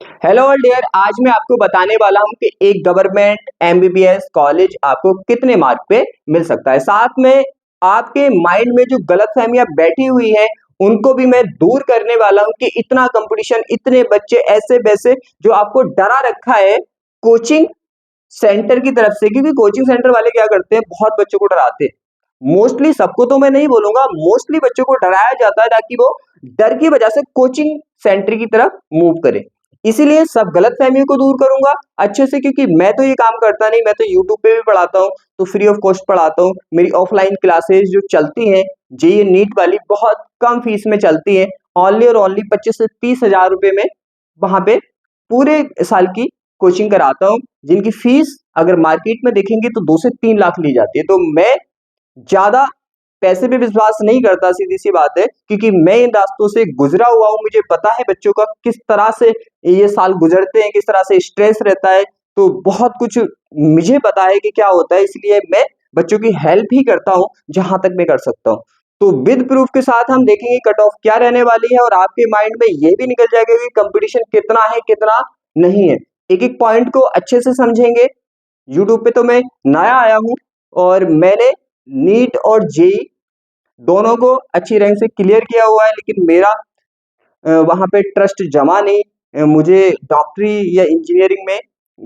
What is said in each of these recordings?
Hello all dear, आज मैं आपको बताने वाला हूं कि एक गवर्नमेंट एमबीबीएस कॉलेज आपको कितने मार्क पे मिल सकता है। साथ में आपके माइंड में जो गलतफहमियां बैठी हुई हैं उनको भी मैं दूर करने वाला हूं कि इतना कंपटीशन, इतने बच्चे ऐसे वैसे, जो आपको डरा रखा है कोचिंग सेंटर की तरफ से। क्योंकि कोचिंग सेंटर वाले क्या करते हैं, बहुत बच्चों को डराते हैं। मोस्टली, सबको तो मैं नहीं बोलूंगा, मोस्टली बच्चों को डराया जाता है ताकि वो डर की वजह से कोचिंग सेंटर की तरफ मूव करें। इसीलिए सब गलतफहमियों को दूर करूंगा अच्छे से, क्योंकि मैं तो ये काम करता नहीं, मैं तो यूट्यूब पे भी पढ़ाता हूँ, तो फ्री ऑफ कॉस्ट पढ़ाता हूँ। मेरी ऑफलाइन क्लासेस जो चलती हैं जेईई नीट वाली, बहुत कम फीस में चलती है, ओनली और ओनली 25 से 30 हजार रुपए में वहां पे पूरे साल की कोचिंग कराता हूँ, जिनकी फीस अगर मार्केट में देखेंगे तो 2 से 3 लाख ली जाती है। तो मैं ज्यादा पैसे पे विश्वास नहीं करता, सीधी सी बात है, क्योंकि मैं इन रास्तों से गुजरा हुआ हूँ। मुझे पता है बच्चों का किस तरह से ये साल गुजरते हैं, किस तरह से स्ट्रेस रहता है। तो बहुत कुछ मुझे पता है कि क्या होता है, इसलिए मैं बच्चों की हेल्प ही करता हूँ जहां तक मैं कर सकता हूँ। तो विद प्रूफ के साथ हम देखेंगे कट ऑफ क्या रहने वाली है, और आपके माइंड में ये भी निकल जाएगा कि कंपटीशन कितना है कितना नहीं है। एक एक पॉइंट को अच्छे से समझेंगे। यूट्यूब पे तो मैं नया आया हूँ, और मैंने नीट और जेई दोनों को अच्छी रैंक से क्लियर किया हुआ है, लेकिन मेरा वहां पे ट्रस्ट जमा नहीं। मुझे डॉक्टरी या इंजीनियरिंग में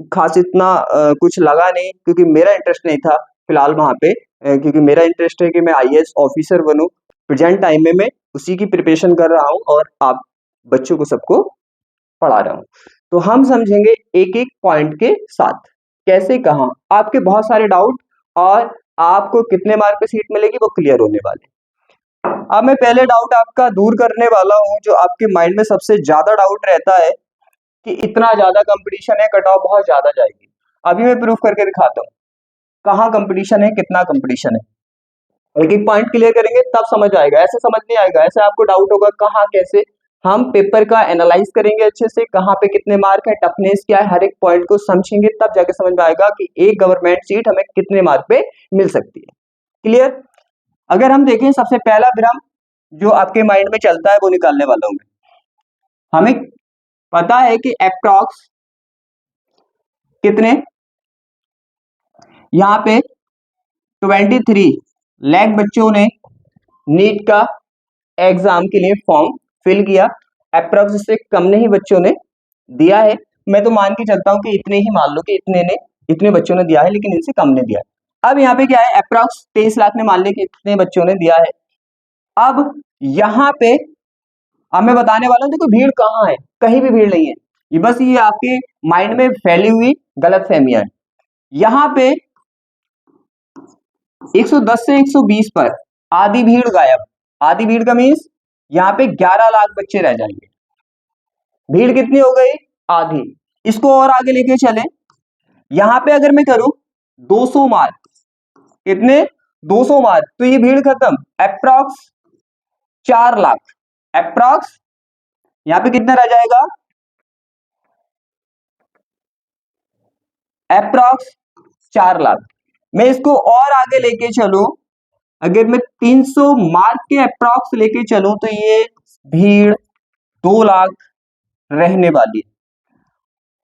खास इतना कुछ लगा नहीं, क्योंकि मेरा इंटरेस्ट नहीं था फिलहाल वहां पे। क्योंकि मेरा इंटरेस्ट है कि मैं आईएएस ऑफिसर बनूं। प्रेजेंट टाइम में मैं उसी की प्रिपरेशन कर रहा हूं, और आप बच्चों को सबको पढ़ा रहा हूं। तो हम समझेंगे एक एक पॉइंट के साथ, कैसे कहाँ आपके बहुत सारे डाउट और आपको कितने मार्क पे सीट मिलेगी वो क्लियर होने वाले। अब मैं पहले डाउट आपका दूर करने वाला हूं, जो आपके माइंड में सबसे ज्यादा डाउट रहता है कि इतना ज्यादा कंपटीशन है, कट ऑफ बहुत ज्यादा जाएगी। अभी मैं प्रूफ करके दिखाता हूँ कहाँ कंपटीशन है, कितना कंपटीशन है। एक एक पॉइंट क्लियर करेंगे तब समझ आएगा, ऐसे समझ नहीं आएगा। ऐसे आपको डाउट होगा कहाँ कैसे। हम पेपर का एनालाइज करेंगे अच्छे से, कहाँ पे कितने मार्क है, टफनेस क्या है, हर एक पॉइंट को समझेंगे, तब जाके समझ में आएगा कि एक गवर्नमेंट सीट हमें कितने मार्क पे मिल सकती है। क्लियर। अगर हम देखें, सबसे पहला भ्रम जो आपके माइंड में चलता है वो निकालने वाला हूं मैं। हमें पता है कि अप्रॉक्स कितने, यहाँ पे 23 लाख बच्चों ने नीट का एग्जाम के लिए फॉर्म फिल किया। अप्रॉक्स से कम नहीं बच्चों ने दिया है। मैं तो मान के चलता हूं कि इतने ही, मान लो कि इतने बच्चों ने दिया है, लेकिन इनसे कम ने दिया है। अब यहाँ पे क्या है, अप्रॉक्स 23 लाख ने, मान लिया कि इतने बच्चों ने दिया है। अब यहाँ पे अब मैं बताने वाला हूं, देखो भीड़ कहाँ है, कहीं भी भीड़ नहीं है। ये बस ये आपके माइंड में फैली हुई गलत फहमियां है। यहाँ पे 110 से 120 पर आधी भीड़ गायब। आधी भीड़ का मीन्स यहाँ पे 11 लाख बच्चे रह जाएंगे। भीड़ कितनी हो गई, आधी। इसको और आगे लेके चले, यहाँ पे अगर मैं करूं 200 मार्क, कितने, 200 मार्क, तो ये भीड़ खत्म। अप्रॉक्स 4 लाख, अप्रॉक्स यहाँ पे कितना रह जाएगा, अप्रॉक्स 4 लाख। मैं इसको और आगे लेके चलूं, अगर मैं 300 मार्क के अप्रॉक्स लेके चलूं, तो ये भीड़ 2 लाख रहने वाली है,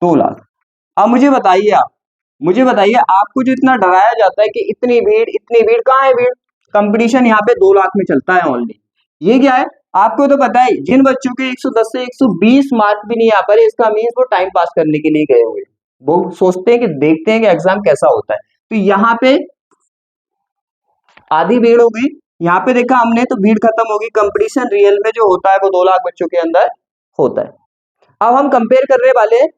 2 लाख। अब मुझे बताइए आपको जो इतना डराया जाता है कि इतनी भीड़, कहाँ है भीड़। कंपटीशन यहाँ पे 2 लाख में चलता है ओनली। ये क्या है, आपको तो पता है, जिन बच्चों के 110 से 120 मार्क भी नहीं आ पा रहे, इसका मीन्स वो टाइम पास करने के लिए गए हुए। वो सोचते हैं कि देखते हैं कि एग्जाम कैसा होता है। तो यहाँ पे आधी भीड़ हो गई, यहाँ पे देखा हमने तो भीड़ खत्म होगी। कंपटीशन रियल में जो होता है वो 2 लाख बच्चों के अंदर होता है। अब हम कंपेयर करने वाले हैं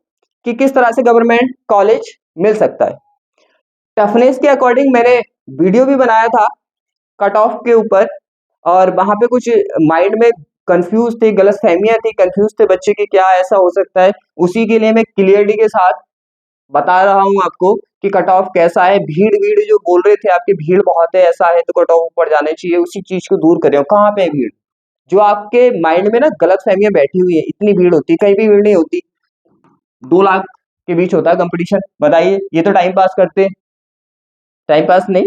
कि किस तरह से गवर्नमेंट कॉलेज मिल सकता है। टफनेस के अकॉर्डिंग मैंने वीडियो भी बनाया था कट ऑफ के ऊपर, और वहां पे कुछ माइंड में कंफ्यूज थे, गलत फहमियां थी, कंफ्यूज थे बच्चे कि क्या ऐसा हो सकता है। उसी के लिए मैं क्लियरिटी के साथ बता रहा हूं आपको कि कट ऑफ कैसा है। भीड़ भीड़ जो बोल रहे थे आपकी, भीड़ बहुत है ऐसा है तो कट ऑफ ऊपर जाने चाहिए, उसी चीज को दूर करें। कहाँ पे है भीड़, जो आपके माइंड में ना गलत फहमियां बैठी हुई है। इतनी भीड़ होती, कहीं भी भीड़ नहीं होती। 2 लाख के बीच होता है कंपटीशन। बताइए, ये तो टाइम पास करते हैं, टाइम पास नहीं,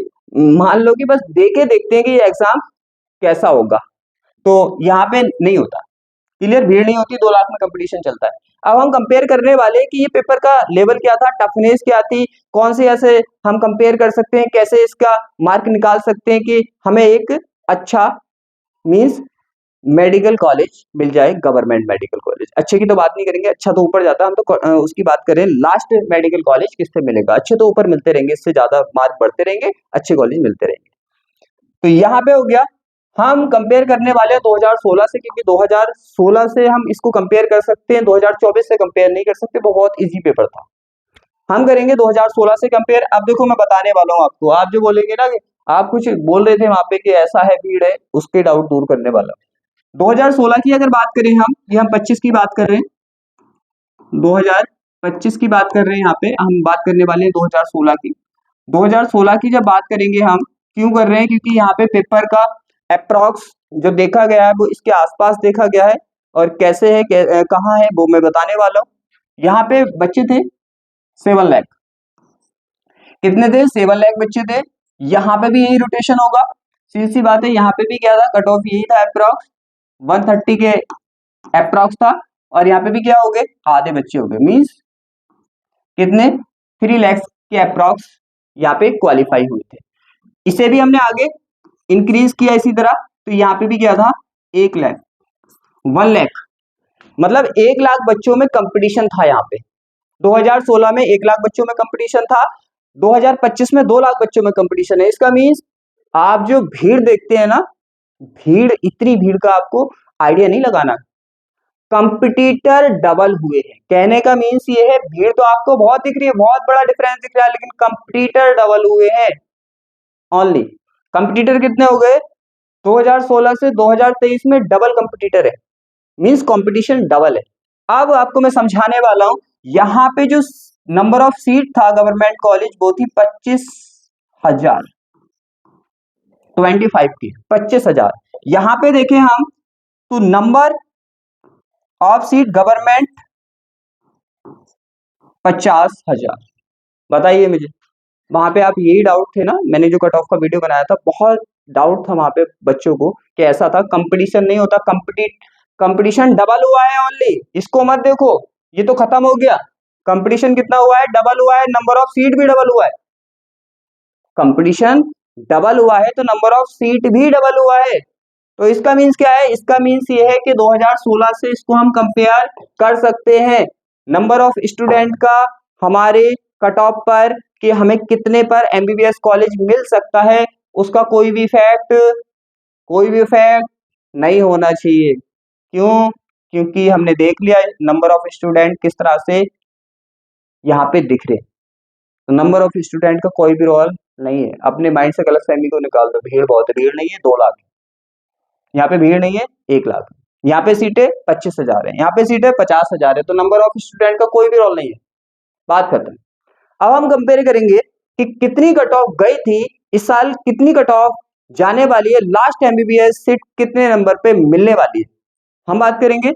मान लो कि बस देखे देखते हैं कि ये एग्जाम कैसा होगा, तो यहाँ पे नहीं होता। क्लियर, भीड़ नहीं होती, 2 लाख में कंपटीशन चलता है। अब हम कंपेयर करने वाले हैं कि ये पेपर का लेवल क्या था, टफनेस क्या थी, कौन से ऐसे हम कंपेयर कर सकते हैं, कैसे इसका मार्क निकाल सकते हैं कि हमें एक अच्छा मींस मेडिकल कॉलेज मिल जाए, गवर्नमेंट मेडिकल कॉलेज। अच्छे की तो बात नहीं करेंगे, अच्छा तो ऊपर जाता है, हम तो उसकी बात करें लास्ट मेडिकल कॉलेज किससे मिलेगा। अच्छे तो ऊपर मिलते रहेंगे, इससे ज्यादा मार्क बढ़ते रहेंगे, अच्छे कॉलेज मिलते रहेंगे। तो यहाँ पे हो गया, हम कंपेयर करने वाले हैं 2016 से, क्योंकि 2016 से हम इसको कंपेयर कर सकते हैं, 2024 से कंपेयर नहीं कर सकते, वो बहुत इजी पेपर था। हम करेंगे 2016 से कंपेयर। अब देखो मैं बताने वाला हूँ आपको, आप जो बोलेंगे ना कि आप कुछ बोल रहे थे वहां पे कि ऐसा है भीड़ है, उसके डाउट दूर करने वाला। 2016 की अगर बात करें हम, ये हम 25 की बात कर रहे हैं, 2025 की बात कर रहे हैं, यहाँ पे हम बात करने वाले हैं 2016 की। 2016 की जब बात करेंगे हम, क्यों कर रहे हैं, क्योंकि यहाँ पे पेपर का अप्रॉक्स जो देखा गया है वो इसके आसपास देखा गया है, और कैसे है कहाँ है वो मैं बताने वाला हूँ। यहाँ पे बच्चे थे 7 लाख, कितने थे, 7 लाख बच्चे थे। यहाँ पे भी यही रोटेशन होगा, सीधी सी बात है, यहाँ पे भी क्या था, कट ऑफ यही था, अप्रॉक्स 130 के अप्रॉक्स था, और यहाँ पे भी क्या हो गए, आधे बच्चे हो गए, मीन्स कितने, 3 लाख के अप्रॉक्स यहाँ पे क्वालिफाई हुए थे। इसे भी हमने आगे इंक्रीज किया इसी तरह, तो यहाँ पे भी क्या था, 1 लाख, 1 लाख, मतलब 1 लाख बच्चों में कंपटीशन था यहाँ पे। 2016 में 1 लाख बच्चों में कंपटीशन था, 2025 में 2 लाख बच्चों में कंपटीशन है। इसका मीन्स आप जो भीड़ देखते हैं ना, भीड़, इतनी भीड़ का आपको आइडिया नहीं लगाना, कंपटीटर डबल हुए हैं। कहने का मीन्स ये है, भीड़ तो आपको बहुत दिख रही है, बहुत बड़ा डिफरेंस दिख रहा है, लेकिन कंपटीटर डबल हुए हैं ओनली। कंपटीटर कितने हो गए, 2016 से 2023 में डबल कंपटीटर है, मींस कंपटीशन डबल है। अब आपको मैं समझाने वाला हूं, यहाँ पे जो नंबर ऑफ सीट था गवर्नमेंट कॉलेज वो थी 25,000, 25 की 25,000। यहाँ पे देखें हम तो नंबर ऑफ सीट गवर्नमेंट 50,000। बताइए मुझे, वहां पे आप यही डाउट थे ना, मैंने जो कट ऑफ का वीडियो बनाया था, बहुत डाउट था वहां पे बच्चों को कि ऐसा था, कंपटीशन नहीं होता, कंपटीशन डबल हुआ है ओनली, इसको मत देखो, ये तो खत्म हो गया। कंपटीशन कितना हुआ है, डबल हुआ है, नंबर ऑफ सीट भी डबल हुआ है। कंपटीशन डबल हुआ है तो नंबर ऑफ सीट भी डबल हुआ है। तो इसका मीन्स क्या है, इसका मीन्स ये है कि 2016 से इसको हम कंपेयर कर सकते हैं, नंबर ऑफ स्टूडेंट का हमारे कट ऑफ पर, कि हमें कितने पर एमबीबीएस कॉलेज मिल सकता है, उसका कोई भी फैक्ट नहीं होना चाहिए। क्यों, क्योंकि हमने देख लिया नंबर ऑफ स्टूडेंट किस तरह से यहाँ पे दिख रहे, तो नंबर ऑफ स्टूडेंट का कोई भी रोल नहीं है। अपने माइंड से गलतफहमी को निकाल दो, भीड़ बहुत है, भीड़ नहीं है 2 लाख, यहाँ पे भीड़ नहीं है 1 लाख, यहाँ पे सीटें 25,000 है, यहाँ पे सीटें 50,000 है, तो नंबर ऑफ स्टूडेंट का कोई भी रोल नहीं है, बात खत्म। अब हम कंपेयर करेंगे कि कितनी कट ऑफ गई थी इस साल, कितनी कट ऑफ जाने वाली है, लास्ट एमबीबीएस सीट कितने नंबर पे मिलने वाली है। हम बात करेंगे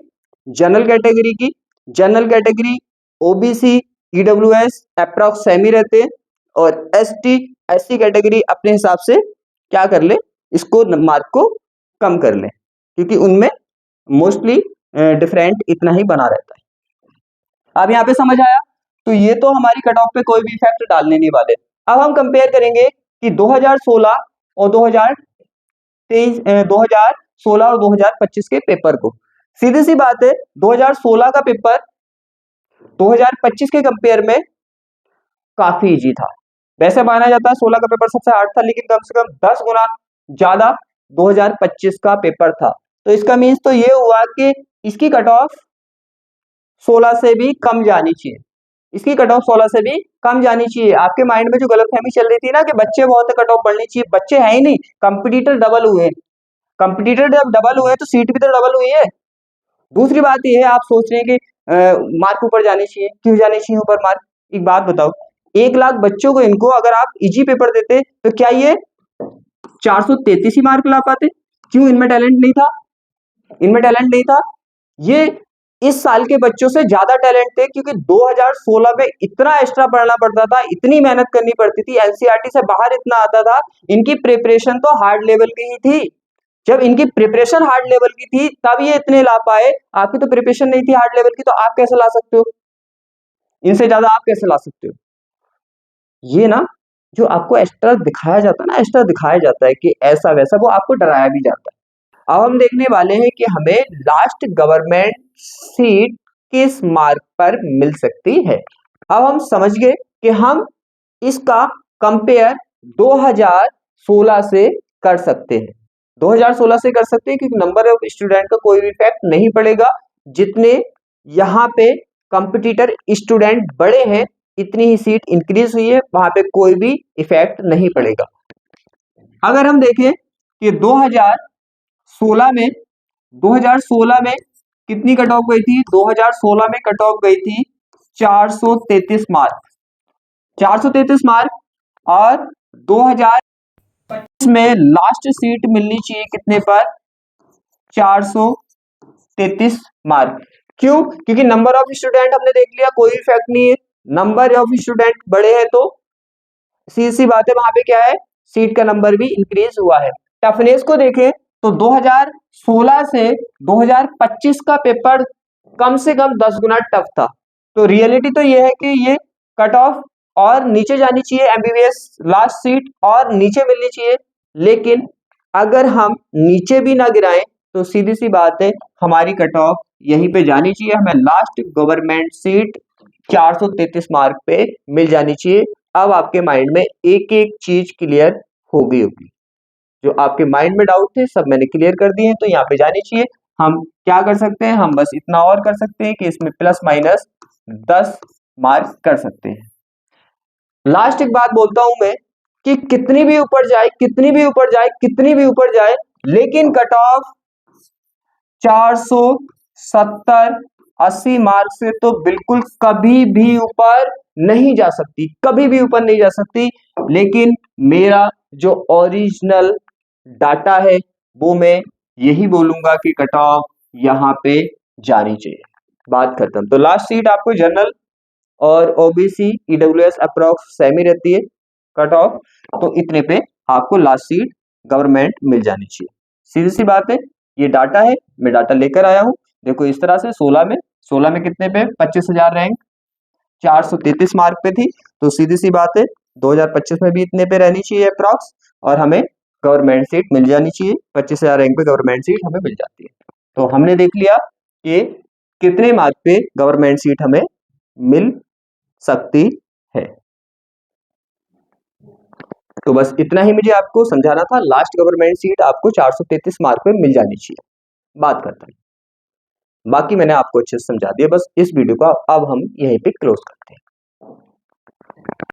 जनरल कैटेगरी की, general category OBC EWS approx semi रहते हैं, और एसटी एससी कैटेगरी अपने हिसाब से क्या कर ले, इसको मार्क को कम कर ले, क्योंकि उनमें मोस्टली डिफरेंट इतना ही बना रहता है। अब यहाँ पे समझ आया, तो ये तो हमारी कट ऑफ पे कोई भी इफेक्ट डालने नहीं वाले। अब हम कंपेयर करेंगे कि 2016 और 2023 2016 और 2025 के पेपर को। सीधी सी बात है, 2016 का पेपर 2025 के कंपेयर में काफी इजी था। वैसे माना जाता है 16 का पेपर सबसे हार्ड था, लेकिन कम से कम 10 गुना ज्यादा 2025 का पेपर था। तो इसका मीन्स तो ये हुआ कि इसकी कट ऑफ 16 से भी कम जानी चाहिए, इसकी कट ऑफ 16 से भी कम जानी चाहिए। आपके माइंड में जो गलतफहमी चल रही थी ना कि बच्चे बहुत है, कट ऑफ बढ़नी चाहिए, बच्चे है ही नहीं, कंपटीटर डबल हुए। कंपटीटर जब डबल हुए तो सीट भी तो डबल हुई है। दूसरी बात ये है, आप सोच रहे हैं कि मार्क ऊपर जाने चाहिए, क्यों जाने चाहिए ऊपर मार्क। एक बात बताओ, 1 लाख बच्चों को इनको अगर आप इजी पेपर देते तो क्या ये 433 ही मार्क ला पाते। क्यों, इनमें टैलेंट नहीं था, इनमें टैलेंट नहीं था। ये इस साल के बच्चों से ज्यादा टैलेंट थे, क्योंकि 2016 में इतना एक्स्ट्रा पढ़ना पड़ता था, इतनी मेहनत करनी पड़ती थी, एनसीईआरटी से बाहर इतना आता था, इनकी प्रिपरेशन तो हार्ड लेवल की ही थी। जब इनकी प्रिपरेशन हार्ड लेवल की थी तब ये इतने ला पाए, आपकी तो प्रिपरेशन नहीं थी हार्ड लेवल की, तो आप कैसे ला सकते हो, इनसे ज्यादा आप कैसे ला सकते हो। ये ना जो आपको एक्स्ट्रा दिखाया जाता है ना, एक्स्ट्रा दिखाया जाता है कि ऐसा वैसा, वो आपको डराया भी जाता है। अब हम देखने वाले हैं कि हमें लास्ट गवर्नमेंट सीट किस मार्क पर मिल सकती है। अब हम समझ गए कि हम इसका कंपेयर 2016 से कर सकते हैं, 2016 से कर सकते हैं, क्योंकि नंबर ऑफ स्टूडेंट का कोई भी इफेक्ट नहीं पड़ेगा। जितने यहाँ पे कंपिटिटर स्टूडेंट बड़े हैं, इतनी ही सीट इंक्रीज हुई है, वहां पे कोई भी इफेक्ट नहीं पड़ेगा। अगर हम देखें कि 2016 में कितनी कट ऑफ गई थी, 2016 में कट ऑफ गई थी 433 मार्क, 433 मार्क। और 2025 में लास्ट सीट मिलनी चाहिए कितने पर, 433 मार्क। क्यों, क्योंकि नंबर ऑफ स्टूडेंट हमने देख लिया, कोई इफेक्ट नहीं है, नंबर ऑफ स्टूडेंट बड़े हैं तो सीधी सी बात है, वहां पे क्या है, सीट का नंबर भी इंक्रीज हुआ है। टफनेस को देखें तो 2016 से 2025 का पेपर कम से कम 10 गुना टफ था। तो रियलिटी तो ये है कि ये कट ऑफ और नीचे जानी चाहिए, एमबीबीएस लास्ट सीट और नीचे मिलनी चाहिए। लेकिन अगर हम नीचे भी ना गिराएं तो सीधी सी बात है, हमारी कट ऑफ यहीं पे जानी चाहिए, हमें लास्ट गवर्नमेंट सीट 433 मार्क पे मिल जानी चाहिए। अब आपके माइंड में एक एक चीज क्लियर हो गई होगी, जो आपके माइंड में डाउट थे सब मैंने क्लियर कर दिए हैं, तो यहाँ पे जानी चाहिए। हम क्या कर सकते हैं, हम बस इतना और कर सकते हैं कि इसमें प्लस माइनस 10 मार्क कर सकते हैं। लास्ट एक बात बोलता हूं मैं कि कितनी भी ऊपर जाए, कितनी भी ऊपर जाए, कितनी भी ऊपर जाए, लेकिन कट ऑफ 470 80 मार्क से तो बिल्कुल कभी भी ऊपर नहीं जा सकती, कभी भी ऊपर नहीं जा सकती। लेकिन मेरा जो ओरिजिनल डाटा है वो मैं यही बोलूंगा कि कट ऑफ यहाँ पे जानी चाहिए, बात खत्म। तो लास्ट सीट आपको जनरल और ओबीसी ईडब्ल्यूएस अप्रॉक्स सेमी रहती है कट ऑफ, तो इतने पे आपको लास्ट सीट गवर्नमेंट मिल जानी चाहिए। सीधी सी बात है, ये डाटा है, मैं डाटा लेकर आया हूं, देखो इस तरह से 16 में कितने पे 25,000 रैंक 433 मार्क पे थी, तो सीधी सी बात है 2025 में भी इतने पे रहनी चाहिए अप्रॉक्स, और हमें गवर्नमेंट सीट मिल जानी चाहिए, 25,000 रैंक पे गवर्नमेंट सीट हमें मिल जाती है। तो हमने देख लिया कि कितने मार्क पे गवर्नमेंट सीट हमें मिल सकती है। तो बस इतना ही मुझे आपको समझाना था, लास्ट गवर्नमेंट सीट आपको 433 मार्क पे मिल जानी चाहिए, बात करता हूं। बाकी मैंने आपको अच्छे से समझा दिया, बस इस वीडियो को अब हम यहीं पे क्लोज करते हैं।